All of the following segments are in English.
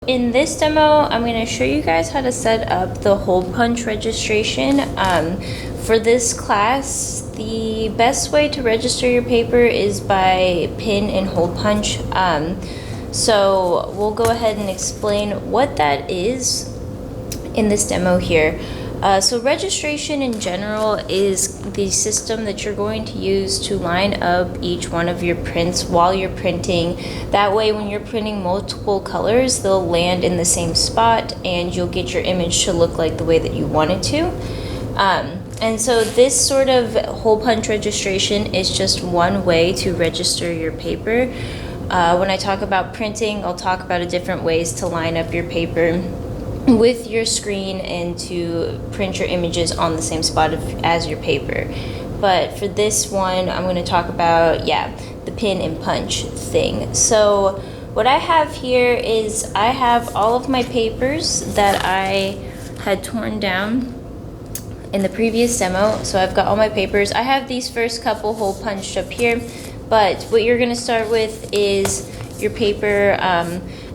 in this demo, I'm going to show you guys how to set up the hole punch registration. For this class, the best way to register your paper is by pin and hole punch. So we'll go ahead and explain what that is in this demo here. So registration in general is the system that you're going to use to line up each one of your prints while you're printing. That way when you're printing multiple colors, they'll land in the same spot and you'll get your image to look like the way that you want it to. And so this sort of hole punch registration is just one way to register your paper. When I talk about printing, I'll talk about different ways to line up your paper with your screen and to print your images on the same spot as your paper. But for this one, I'm going to talk about, the pin and punch thing. So what I have here is I have all of my papers that I had torn down in the previous demo. So I've got all my papers. I have these first couple hole punched up here, but what you're going to start with is your paper.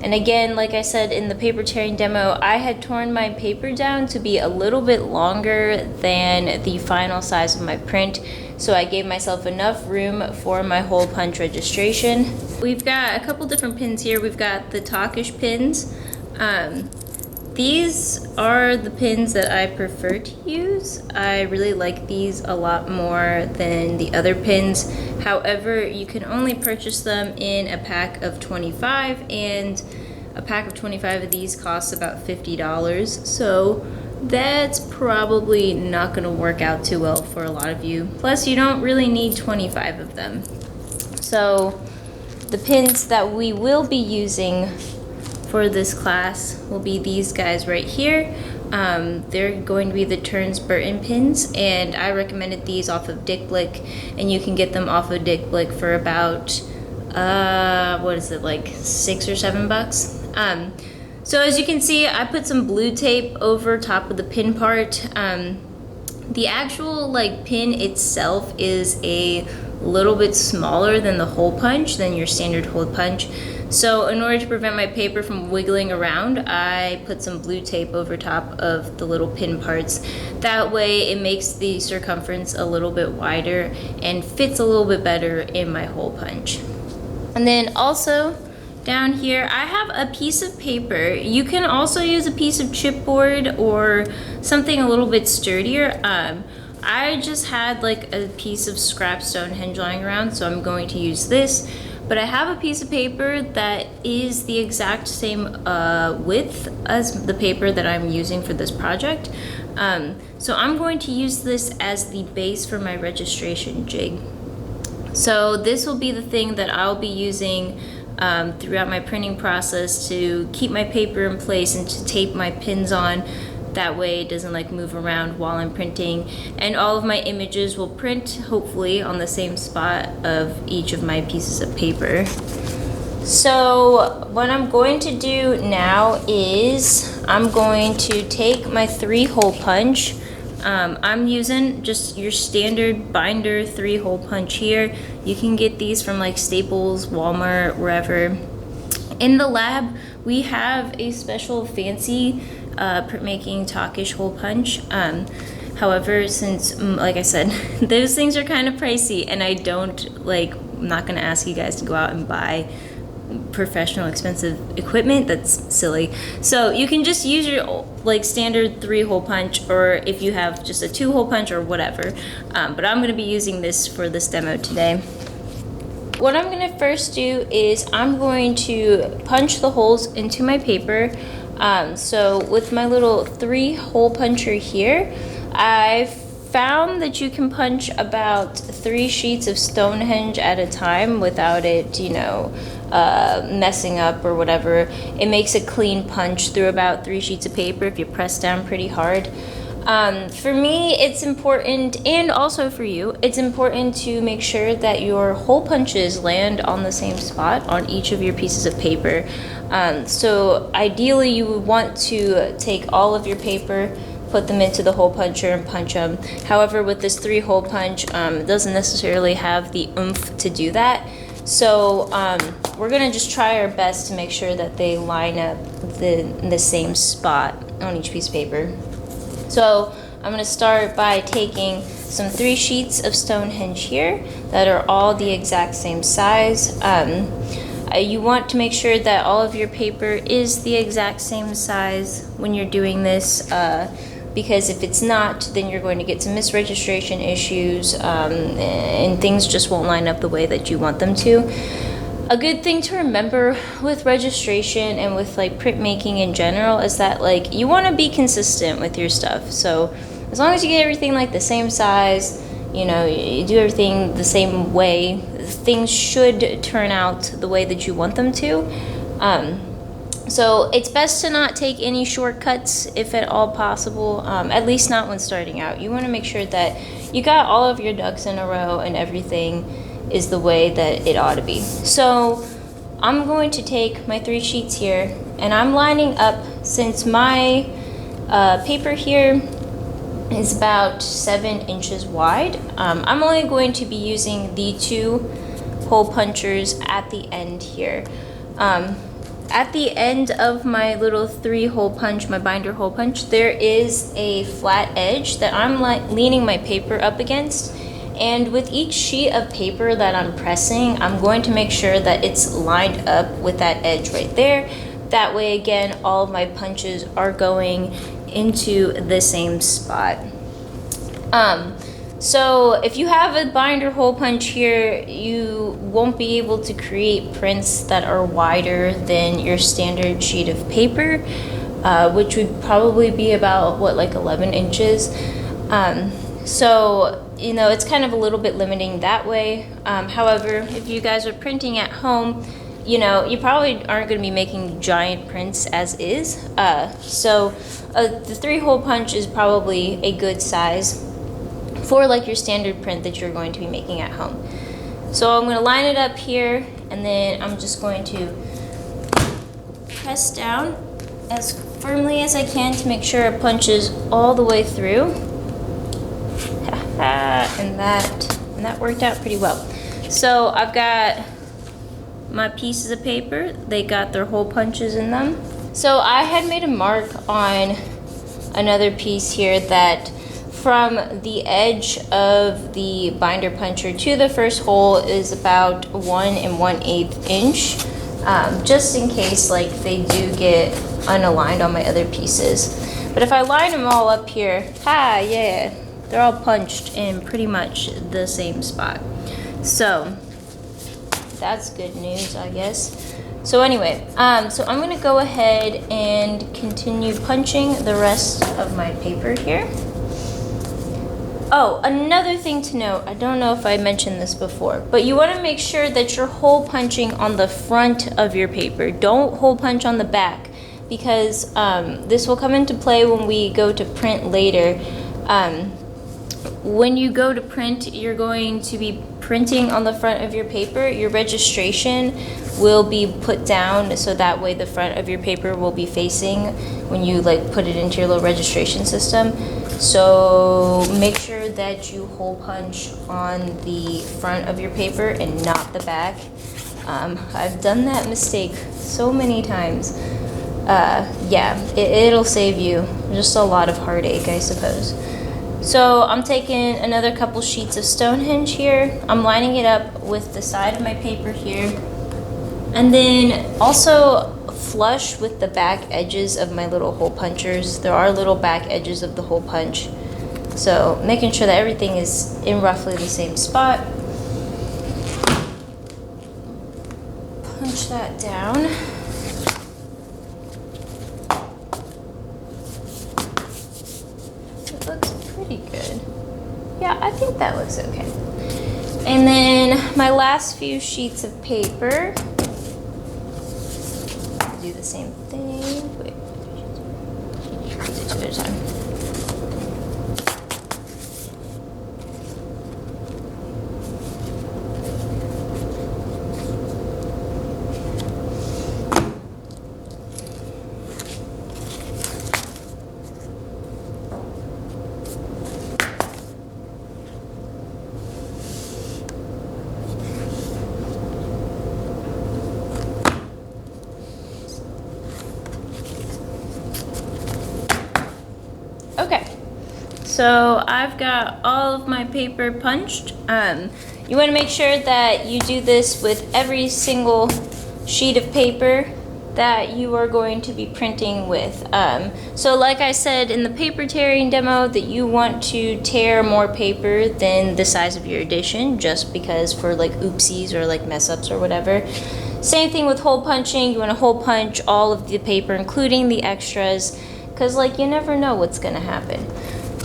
And again, like I said in the paper tearing demo, I had torn my paper down to be a little bit longer than the final size of my print. So I gave myself enough room for my hole punch registration. We've got a couple different pins here. We've got the Talkish pins. These are the pins that I prefer to use. I really like these a lot more than the other pins. However, you can only purchase them in a pack of 25, and a pack of 25 of these costs about $50. So that's probably not going to work out too well for a lot of you. Plus, you don't really need 25 of them. So the pins that we will be using for this class will be these guys right here. They're going to be the Turns Burton pins, and I recommended these off of Dick Blick, and you can get them off of Dick Blick for about what is it, like $6 or $7. So as you can see, I put some blue tape over top of the pin part. The actual pin itself is a little bit smaller than the hole punch, than your standard hole punch. So in order to prevent my paper from wiggling around, I put some blue tape over top of the little pin parts. That way it makes the circumference a little bit wider and fits a little bit better in my hole punch. And then also down here, I have a piece of paper. You can also use a piece of chipboard or something a little bit sturdier. I just had a piece of scrap Stonehenge lying around, so I'm going to use this. But I have a piece of paper that is the exact same width as the paper that I'm using for this project. So I'm going to use this as the base for my registration jig. So this will be the thing that I'll be using throughout my printing process to keep my paper in place and to tape my pins on. That way it doesn't move around while I'm printing, and all of my images will print hopefully on the same spot of each of my pieces of paper. So what I'm going to do now is I'm going to take my 3-hole punch. I'm using just your standard binder 3-hole punch here. You can get these from Staples, Walmart, wherever. In the lab, we have a special fancy printmaking Talkish hole punch. However, since like I said, those things are kind of pricey, and I'm not gonna ask you guys to go out and buy professional expensive equipment. That's silly. So you can just use your standard 3-hole punch, or if you have just a 2-hole punch or whatever. But I'm gonna be using this for this demo today. What I'm gonna first do is I'm going to punch the holes into my paper. So with my little 3-hole puncher here, I found that you can punch about 3 sheets of Stonehenge at a time without it, messing up or whatever. It makes a clean punch through about 3 sheets of paper if you press down pretty hard. For me, it's important, and also for you, it's important to make sure that your hole punches land on the same spot on each of your pieces of paper. So ideally you would want to take all of your paper, put them into the hole puncher and punch them. However, with this 3-hole punch, it doesn't necessarily have the oomph to do that. So we're gonna just try our best to make sure that they line up the same spot on each piece of paper. So I'm gonna start by taking some 3 sheets of Stonehenge here that are all the exact same size. You want to make sure that all of your paper is the exact same size when you're doing this, because if it's not, then you're going to get some misregistration issues, and things just won't line up the way that you want them to. A good thing to remember with registration and with like printmaking in general is that like you want to be consistent with your stuff. So as long as you get everything like the same size, you know, you do everything the same way, things should turn out the way that you want them to. So it's best to not take any shortcuts if at all possible, at least not when starting out. You want to make sure that you got all of your ducks in a row and everything is the way that it ought to be. So I'm going to take my 3 sheets here and I'm lining up, since my paper here is about 7 inches wide. I'm only going to be using the 2 hole punchers at the end here. At the end of my little 3 hole punch, my binder hole punch, there is a flat edge that I'm leaning my paper up against. And with each sheet of paper that I'm pressing, I'm going to make sure that it's lined up with that edge right there. That way, again, all of my punches are going into the same spot. So if you have a binder hole punch here, you won't be able to create prints that are wider than your standard sheet of paper, which would probably be about, what, like 11 inches. So, you know, it's kind of a little bit limiting that way. However, if you guys are printing at home, you know, you probably aren't going to be making giant prints as is. So the 3 hole punch is probably a good size for like your standard print that you're going to be making at home. So I'm going to line it up here, and then I'm just going to press down as firmly as I can to make sure it punches all the way through. And that worked out pretty well. So I've got my pieces of paper, they got their hole punches in them. So I had made a mark on another piece here that from the edge of the binder puncher to the first hole is about 1 1/8 inch, just in case like they do get unaligned on my other pieces. But if I line them all up here, yeah, they're all punched in pretty much the same spot. So that's good news, I guess. So anyway, so I'm gonna go ahead and continue punching the rest of my paper here. Oh, another thing to note, I don't know if I mentioned this before, but you want to make sure that you're hole punching on the front of your paper. Don't hole punch on the back, because this will come into play when we go to print later. When you go to print, you're going to be printing on the front of your paper. Your registration will be put down, so that way the front of your paper will be facing when you like put it into your little registration system. So make sure that you hole punch on the front of your paper and not the back. I've done that mistake so many times. Yeah, it'll save you just a lot of heartache, I suppose. So I'm taking another couple sheets of Stonehenge here. I'm lining it up with the side of my paper here. And then also flush with the back edges of my little hole punchers. There are little back edges of the hole punch. So making sure that everything is in roughly the same spot. Punch that down. It looks pretty good. Yeah, I think that looks okay. And then my last few sheets of paper. Do the same thing. Wait, do 2 at a time. so I've got all of my paper punched. You want to make sure that you do this with every single sheet of paper that you are going to be printing with. So like I said in the paper tearing demo, that you want to tear more paper than the size of your edition, just because for like oopsies or like mess ups or whatever. Same thing with hole punching. You want to hole punch all of the paper, including the extras, because like you never know what's gonna happen.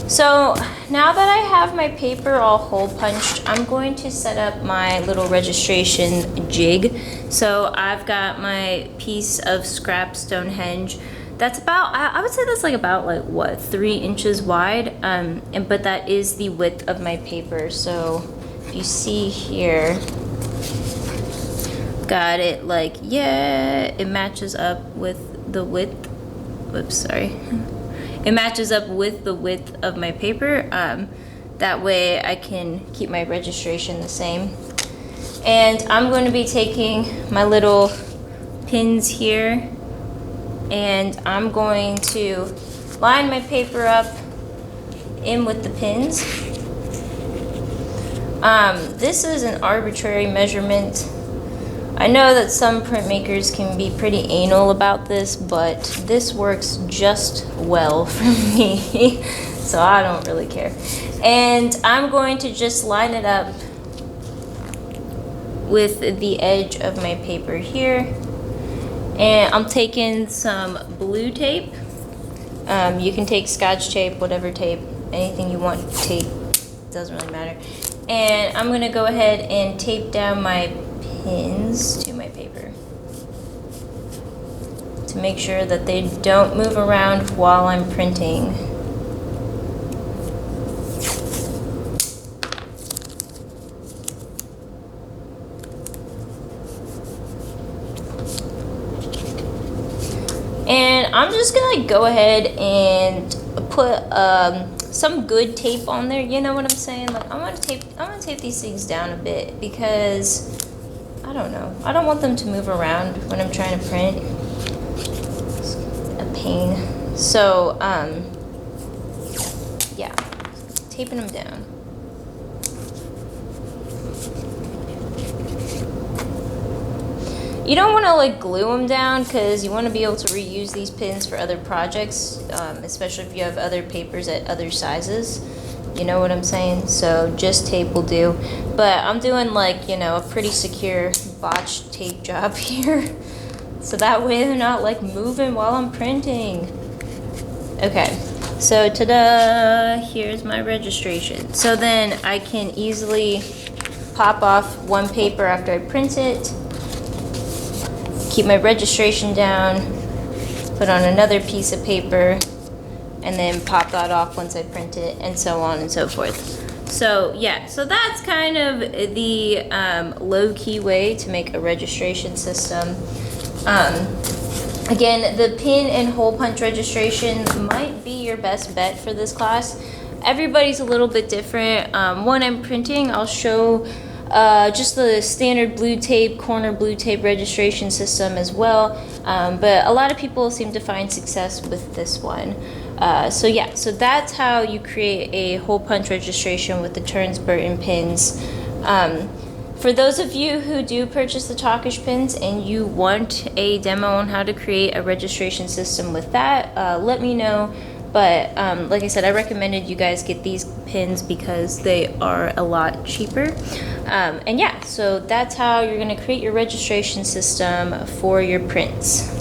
So now that I have my paper all hole punched, I'm going to set up my little registration jig. So I've got my piece of scrap Stonehenge that's about, I would say that's like about like what, 3 inches wide, but that is the width of my paper. So if you see here, got it like, yeah, it matches up with the width. Whoops, sorry. It matches up with the width of my paper. That way I can keep my registration the same. And I'm going to be taking my little pins here, and I'm going to line my paper up in with the pins. This is an arbitrary measurement. I know that some printmakers can be pretty anal about this, but this works just well for me, so I don't really care. And I'm going to just line it up with the edge of my paper here. And I'm taking some blue tape. You can take Scotch tape, whatever tape, anything you want tape, doesn't really matter. And I'm gonna go ahead and tape down my pins to my paper to make sure that they don't move around while I'm printing. And I'm just gonna go ahead and put some good tape on there. You know what I'm saying? Like I'm gonna tape these things down a bit, because I don't know, I don't want them to move around when I'm trying to print. It's a pain. So yeah, taping them down. You don't want to like glue them down, because you want to be able to reuse these pins for other projects, especially if you have other papers at other sizes. You know what I'm saying? So just tape will do. But I'm doing like, you know, a pretty secure botched tape job here. So that way they're not like moving while I'm printing. Okay, so ta-da, here's my registration. So then I can easily pop off one paper after I print it, keep my registration down, put on another piece of paper, and then pop that off once I print it, and so on and so forth. So yeah, so that's kind of the low-key way to make a registration system. Again, the pin and hole punch registration might be your best bet for this class. Everybody's a little bit different. When I'm printing, I'll show just the standard blue tape, corner blue tape registration system as well. But a lot of people seem to find success with this one. So yeah, so that's how you create a hole punch registration with the Turns Burton pins. For those of you who do purchase the Talkish pins and you want a demo on how to create a registration system with that, let me know. But like I said, I recommended you guys get these pins because they are a lot cheaper. And yeah, so that's how you're going to create your registration system for your prints.